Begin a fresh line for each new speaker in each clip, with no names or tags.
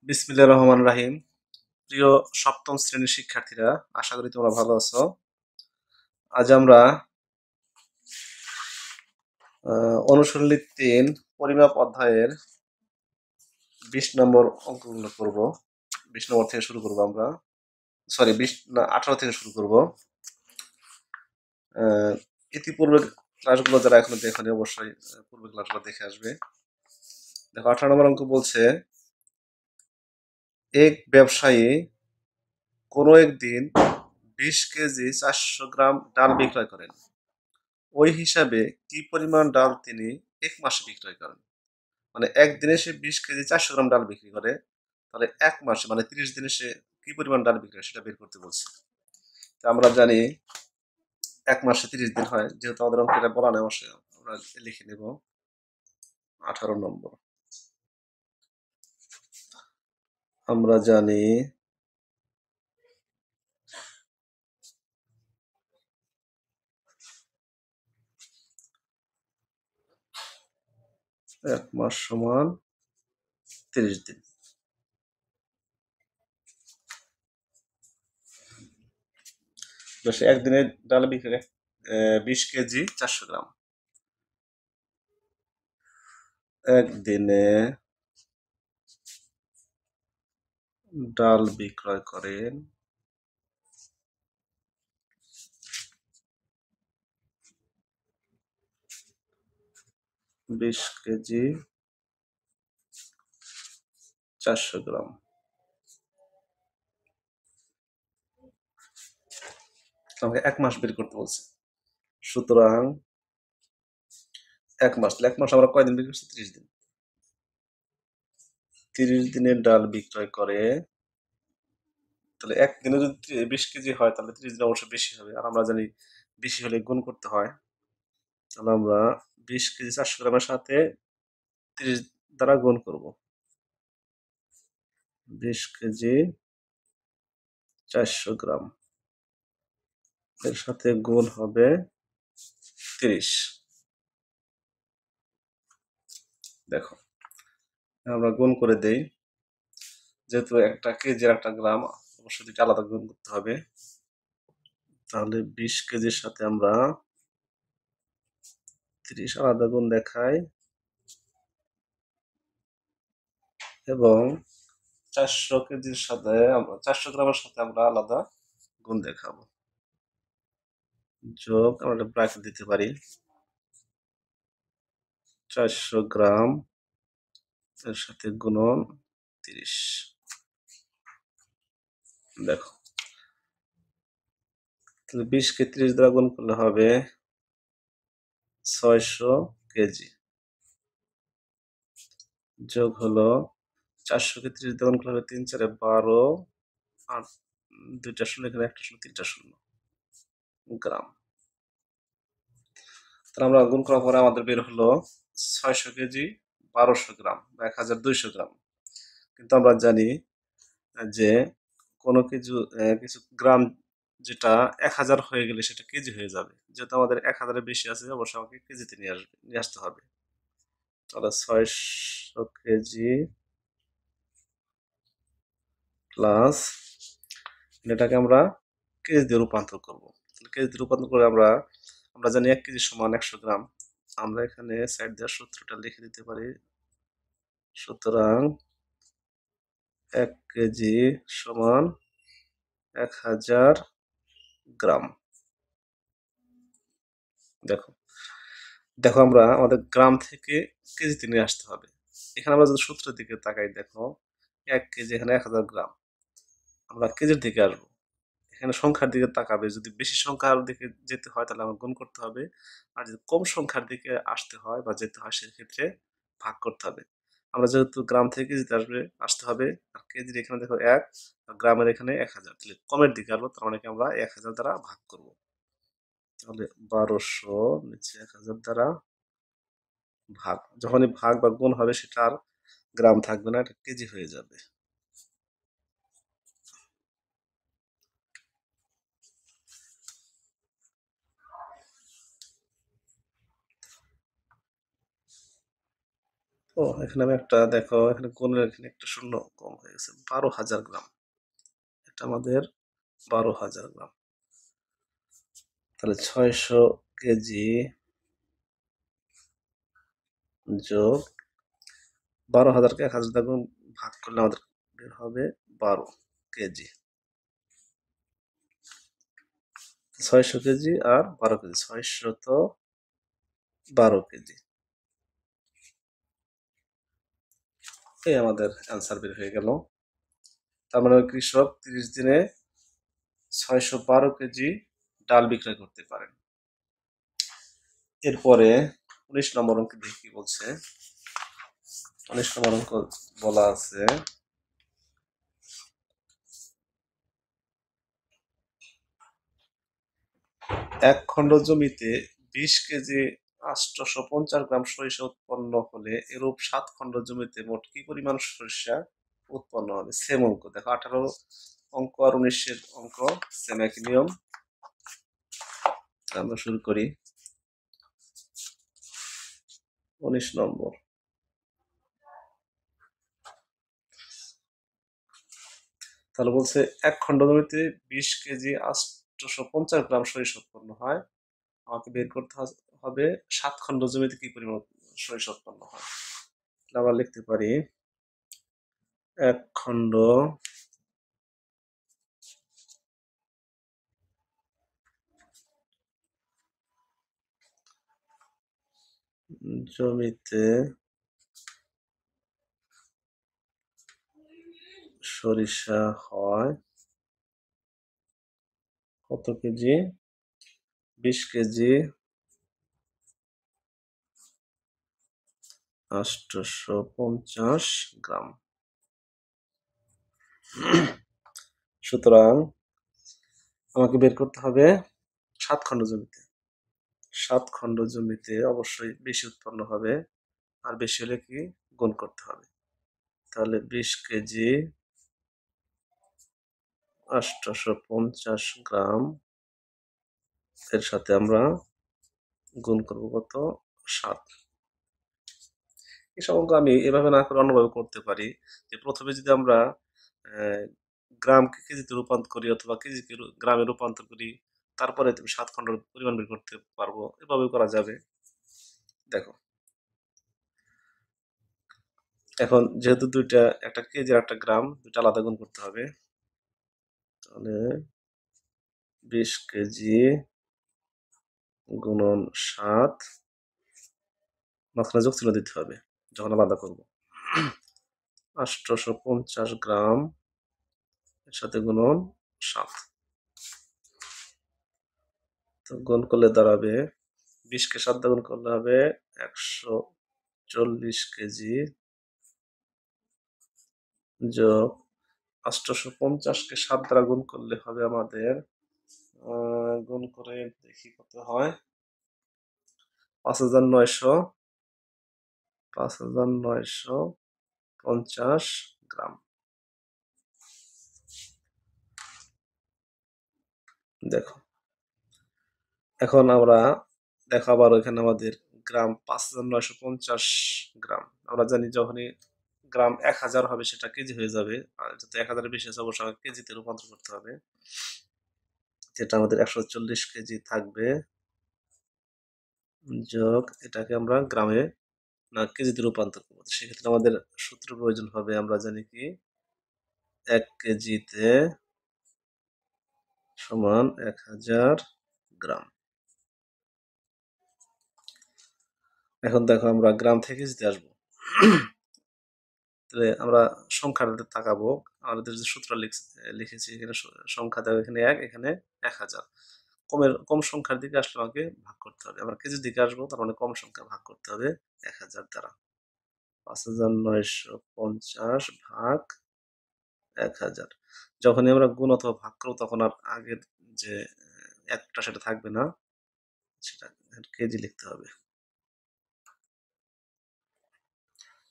বিসমিল্লাহির রহমানির রহিম। প্রিয় সপ্তম শ্রেণীর শিক্ষার্থীরা, আশা করি তোমরা ভালো আছো। আজ আমরা অনুশীলনী ৩ পরিমাপ অধ্যায়ের ২০ নম্বর অঙ্কগুলো করব। ২০ নম্বর থেকে শুরু করব আমরা। সরি ২০ না ১৮ থেকে শুরু করব। ইতিপূর্বে ক্লাসগুলো যারা এখনো দেখেনি অবশ্যই পূর্বে ক্লাসগুলো দেখে আসবে। দেখো ১৮ নম্বর অঙ্ক বলছে, এক ব্যবসায়ী কোনো একদিন ২০ কেজি ৪০০ গ্রাম ডাল বিক্রয় করেন। ওই হিসাবে কি পরিমাণ ডাল তিনি এক মাসে বিক্রয় করেন? মানে একদিনে সে ২০ কেজি ৪০০ গ্রাম ডাল বিক্রি করে, তাহলে এক মাসে মানে ৩০ দিনে সে কি পরিমাণ ডাল বিক্রি হয় সেটা বের করতে বলছে। তো আমরা জানি এক মাসে ৩০ দিন হয়, যেহেতু আমাদের অঙ্কটা বলা নেই অবশ্যই আমরা লিখে নেব ১৮ নম্বর। আমরা জানি এক মাস সমান ৩০ দিন। সে একদিনে ডাল বিক্রি করে ২০ কেজি ৪০০ গ্রাম। একদিনে ডাল বিক্রয় করেন ২০ কেজি ৪০০ গ্রাম। আমাকে এক মাস বের করতে বলছে। সুতরাং এক মাস, এক মাস আমরা কয়দিন বিক্রি করছি? ৩০ দিন। ৩০ দিনের ডাল বিক্রয় করে, তাহলে একদিনে যদি ২০ কেজি হয় তাহলে ৩০ দিন অবশ্যই বেশি হবে। আর আমরা জানি বেশি হলে গুণ করতে হয়। তাহলে আমরা ২০ কেজি ৪০০ গ্রামের সাথে ৩০ দ্বারা গুণ করব। ২০ কেজি ৪০০ গ্রাম এর সাথে গুণ হবে ৩০। দেখো আমরা গুণ করে দেই, যেহেতু একটা কেজি আর একটা গ্রাম অবশ্যই দুটো আলাদা গুণ করতে হবে। তাহলে ২০ কেজির সাথে আমরা ৩০ আলাদা গুণ দেখাই এবং ৪০০ কেজির সাথে ৪০০ গ্রামের সাথে আমরা আলাদা গুণ দেখাবো। যোগ আমরা ব্র্যাকেট দিতে পারি ৪০০ গ্রাম এর সাথে গুণন ৩০। দেখো তাহলে ২০ কে ৩০ দ্বারা গুণ করলে হবে ৬০০ কেজি, যোগ হলো ৪০০ কে ৩০ দ্বারা গুণ করলে হবে ৩ ৪ ১২ আর দুইটা শূন্য, এখানে একটা শূন্য, তিনটা শূন্য গ্রাম। তাহলে আমরা গুণ করার পরে আমাদের বের হলো ৬০০ কেজি ১২০০ গ্রাম বা ১২০০ গ্রাম। কিন্তু আমরা জানি যে কোনো কিছু কিছু গ্রাম যেটা ১০০০ হয়ে গেলে সেটা কেজি হয়ে যাবে। যেহেতু আমাদের ১০০০-এর বেশি আছে, অবশ্যই আমাকে কেজিতে নিয়ে আসতে হবে। তাহলে ৬০০ কেজি প্লাস এটাকে আমরা কেজিতে রূপান্তর করব। কেজিতে রূপান্তর করে আমরা আমরা জানি ১ কেজি সমান ১০০ গ্রাম। আমরা এখানে সাইড দেওয়ার সূত্রটা লিখে দিতে পারি। সুতরাং ১ কেজি সমান ১০০০ গ্রাম। দেখো দেখো আমরা আমাদের গ্রাম থেকে কেজিতে নিয়ে আসতে হবে। এখানে আমরা যদি সূত্রের দিকে তাকাই, দেখো ১ কেজি, এখানে ১০০০ গ্রাম। আমরা কেজির দিকে আসবো, এখানে সংখ্যার দিকে তাকাবে। যদি বেশি সংখ্যার দিকে যেতে হয় তাহলে আমার গুণ করতে হবে, আর যদি কম সংখ্যার দিকে আসতে হয় বা যেতে হয় সেক্ষেত্রে ভাগ করতে হবে। আমরা যেহেতু গ্রাম থেকে কেজিতে আসতে হবে, আর কেজির এখানে দেখো ১ আর গ্রামের এখানে ১০০০, তাহলে কমের দিকে আসবো, তার মানে কি আমরা ১০০০ দ্বারা ভাগ করব। তাহলে ১২০০ নিচে ১০০০ দ্বারা ভাগ, যখনই ভাগ বা গুণ হবে সেটা আর গ্রাম থাকবে না, এটা কেজি হয়ে যাবে। ও এখানে আমি একটা দেখো, এখানে গুণের এখানে একটা শূন্য কম হয়ে গেছে, 12,000 গ্রাম। এটা আমাদের 12,000 গ্রাম। তাহলে 600 কেজি যোগ 12,000কে 1,000 দ্বারা ভাগ করলে আমাদের বের হবে 12 কেজি। 600 কেজি আর 12 কেজি, 612 কেজি। এই আমাদের অ্যান্সার বের হয়ে গেল। তার মানে কৃষক 30 দিনে 612 কেজি ডাল বিক্রয় করতে পারেন। এরপরে 19 নম্বর অঙ্কে দেখি কি বলছে। 19 নম্বর অঙ্ক বলা আছে, এক খণ্ড জমিতে 20 কেজি 850 গ্রাম সরিষা উৎপন্ন হলে এরূপ 7 খণ্ড জমিতে মোট কি পরিমাণ সরিষা উৎপন্ন হবে? সেম অঙ্ক দেখো, 18 অঙ্ক আর 19-এর অঙ্ক সেম, একই নিয়ম। আমরা শুরু করি। 19 নম্বর, তাহলে বলছে এক খণ্ড জমিতে 20 কেজি 850 গ্রাম সরিষা উৎপন্ন হয়, আমাকে বের করতে হবে 7 খণ্ড জমিতে কি পরিমাণ সরিষা উৎপন্ন হয়। তাহলে আমরা লিখতে পারি এক খণ্ড জমিতে সরিষা হয় কত কেজি? 20 কেজি 850 গ্রাম। সুতরাং আমাকে বের করতে হবে 7 খণ্ড জমিতে। 7 খণ্ড জমিতে অবশ্যই বেশি উৎপন্ন হবে, আর বেশি হলে কি গুণ করতে হবে। তাহলে 20 কেজি 850 গ্রাম এর সাথে আমরা গুণ করবো কত? 7। এসব অঙ্ক আমি এভাবে না করে অন্যভাবে করতে পারি, যে প্রথমে যদি আমরা গ্রামকে কেজিতে রূপান্তর করি অথবা কেজিকে গ্রামে রূপান্তর করি, তারপরে তুমি 7 খণ্ডের পরিমাণ বের করতে পারবো, এভাবে করা যাবে। দেখো এখন যেহেতু দুইটা, একটা কেজি আর একটা গ্রাম, দুইটা আলাদা গুণ করতে হবে। তাহলে 20 কেজি গুণন 7, মাঝখানে যোগ চিহ্ন দিতে হবে যখন আলাদা করবো। 850 গ্রাম এর সাথে গুণন 7, তো গুণ করলে দাঁড়াবে 20কে 7 দিয়ে গুণ করলে হবে 140 কেজি যোগ 850কে 7 দ্বারা গুণ করলে হবে আমাদের, গুণ করে দেখি কত হয়, 5,900, 5,950 গ্রাম। দেখো এখন আমরা দেখো আবার ওইখানে আমাদের গ্রাম 5,950 গ্রাম। আমরা জানি যখনই গ্রাম 1,000 হবে সেটা কেজি হয়ে যাবে, আর যাতে 1,000-এর বেশি আছে অবশ্যই আমাকে কেজিতে রূপান্তর করতে হবে, যেটা আমাদের 140 কেজি থাকবে, যোগ এটাকে আমরা গ্রামে না কেজিতে রূপান্তর করবো। সেক্ষেত্রে আমাদের সূত্র প্রয়োজন হবে, আমরা জানি কি 1 কেজিতে সমান 1,000 গ্রাম। এখন দেখো আমরা গ্রাম থেকে কেজিতে আসবো। তাহলে আমরা সংখ্যাটাতে তাকাবো, আমাদের যে সূত্র লিখেছি এখানে সংখ্যা দেওয়া, এখানে 1, এখানে 1,000। কম সংখ্যার দিকে আসলে আমাকে ভাগ করতে হবে, আমরা কেজির দিকে আসবো, তার মানে কম সংখ্যা ভাগ করতে হবে 1,000 দ্বারা। 5,950 ভাগ 1,000। যখনই আমরা গুণ অথবা ভাগ করবো তখন আর আগের যে একটা সেটা থাকবে না, সেটা কেজি লিখতে হবে।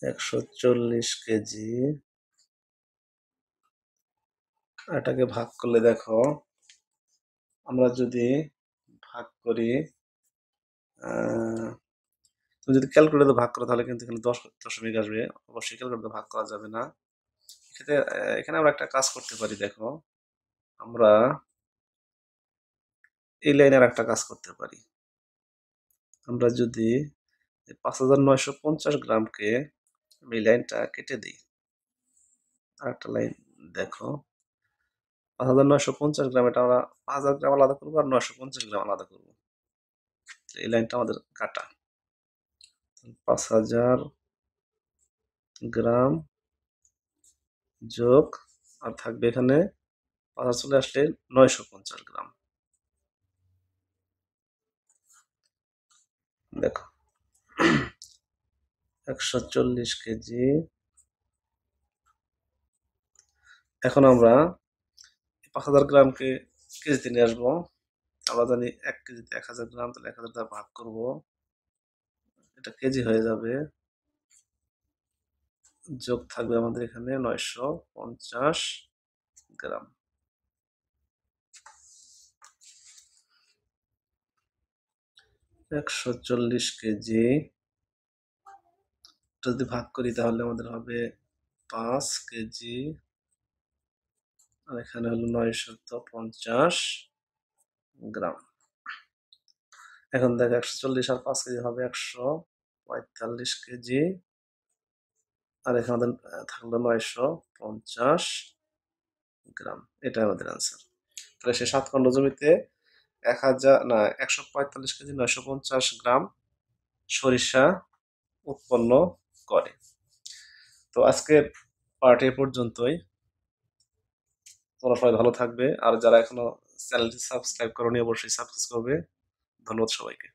140 কেজি, এটাকে ভাগ করলে দেখো, আমরা যদি ভাগ করি তুমি যদি ক্যালকুলেটরে ভাগ করো তাহলে কিন্তু এখানে 10 দশমিক আসবে। অবশ্যই ক্যালকুলেটরে ভাগ করা যাবে না। এক্ষেত্রে এখানে আমরা একটা কাজ করতে পারি, দেখো আমরা এই লাইনের একটা কাজ করতে পারি। আমরা যদি 5950 গ্রামকে এই লাইনটা কেটে দিই, আর একটা লাইন দেখো 5950 গ্রাম, এটা আমরা 5000 গ্রাম আলাদা করবো আর 950 গ্রাম আলাদা করবো। এই লাইনটা আমাদের কাটা 5000 গ্রাম যোগ আর থাকবে এখানে 5000 চলে আসলে 950 গ্রাম। দেখো 140 কেজি। এখন আমরা 5000 গ্রামকে কেজিতে নিয়ে আসবো। আমরা জানি 1 কেজিতে 1000 গ্রাম, তাহলে 1000 দ্বারা ভাগ করব, এটা কেজি হয়ে যাবে। যোগ থাকবে আমাদের এখানে 950 গ্রাম। 140 কেজি যদি ভাগ করি তাহলে আমাদের হবে 5 কেজি, আর এখানে হলো 950 গ্রাম। এখন দেখো 140 আর 5 কেজি হবে 145 কেজি, আর এখানে আমাদের থাকলো 950 গ্রাম। এটা আমাদের আনসার। তাহলে সে 7 খণ্ড জমিতে 145 কেজি 950 গ্রাম সরিষা উৎপন্ন করে। তো আজকের পার্ট এ পর্যন্তই। তোমরা সবাই ভালো থাকবে, আর যারা এখনো চ্যানেলটি সাবস্ক্রাইব করোনি অবশ্যই সাবস্ক্রাইব করবে। ধন্যবাদ সবাইকে।